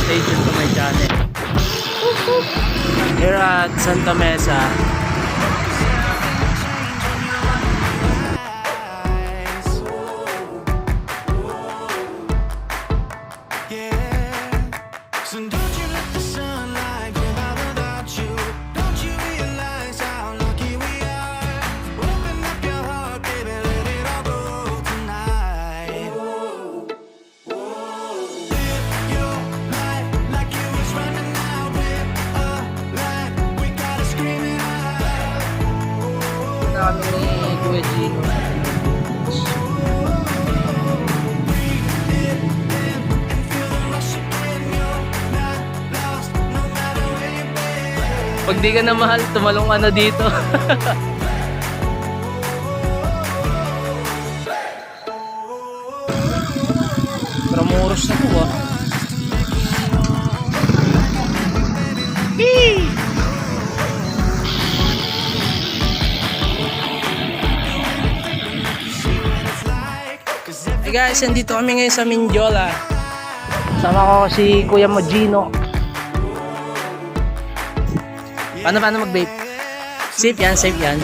stay tuned to my channel. Here at Santa Mesa. Kami ni Kuya Gino. Pag di ka na mahal, tumalong ka na dito. Tramuros na po ah. Hee! Hey guys, nandito kami ngayon sa Mindiola. Sama ko si Kuya mo Gino. Paano mag-vape? Safe yan, safe yan.